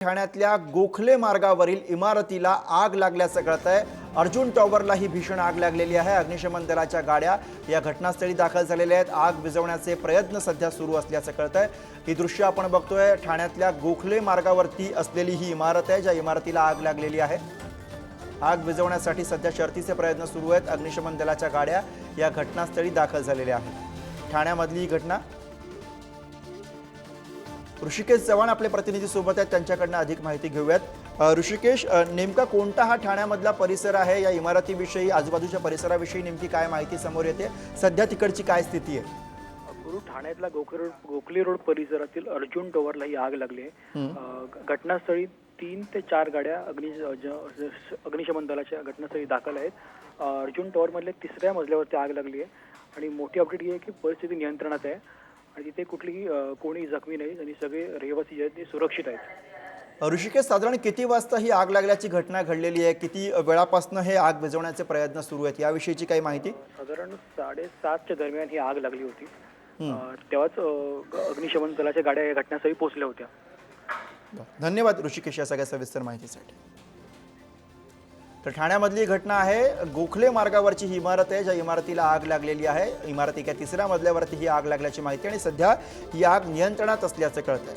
ठाण्यातल्या गोखले मार्गावरील इमारतीला आग लागल्याचं कळतंय। अर्जुन टॉवरला ही भीषण आग लागलेली आहे। अग्निशमन दलाच्या गाड्या या घटनास्थळी दाखल झालेल्या आहेत। आग विझवण्याचे प्रयत्न सध्या सुरू असल्याचं कळतंय। ही दृश्य आपण बघतोय। ठाण्यातल्या गोखले मार्गावरती असलेली ही इमारत आहे, ज्या इमारतीला आग लागलेली आहे। आग विझवण्यासाठी सध्या शर्थीचे प्रयत्न सुरू आहेत। अग्निशमन दलाच्या गाड्या या घटनास्थळी दाखल झालेल्या आहेत। ठाण्यामधली ही घटना। ऋषिकेश चव्हाण आपले प्रतिनिधी सोबत आहेत, त्यांच्याकडून अधिक माहिती घेऊयात। ऋषिकेश, नेमका कोणता हा ठाण्यामधला परिसर आहे? या इमारतीविषयी, आजूबाजूच्या परिसराविषयी नेमकी काय माहिती समोर येते? सध्या तिकडची काय स्थिती आहे? गुरु, ठाण्यातला गोखले रोड परिसरातील अर्जुन टॉवरला ही आग लागली आहे। घटनास्थळी 3 ते 4 गाड्या अग्निशमन दलाच्या घटनास्थळी दाखल आहेत। अर्जुन टॉवर मधल्या 3ऱ्या मजल्यावरती आग लागली आहे आणि मोठी अपडेट ही आहे की परिस्थिती नियंत्रणात आहे आणि तिथे कुठलीही कोणी जखमी नाही आणि सगळे रहिवासी जे आहेत ते सुरक्षित आहेत। ऋषिकेश, साधारण किती वाजता ही आग लागल्याची घटना घडलेली आहे? किती वेळापासून हे आग विझवण्याचे प्रयत्न सुरू आहेत, याविषयीची काही माहिती? साधारण 7:30च्या दरम्यान ही आग लागली होती। तेव्हाच अग्निशमन दलाच्या गाड्या या घटनास्थळी पोहोचल्या होत्या। धन्यवाद ऋषिकेश या सगळ्या सविस्तर माहितीसाठी। तर ठाण्यामधली घटना आहे। गोखले मार्गावरची ही इमारत आहे, ज्या इमारतीला आग लागलेली आहे। इमारतीच्या 3ऱ्या मजल्यावरती ही आग लागल्याची माहिती आणि सध्या ही आग नियंत्रणात असल्याचं कळतंय।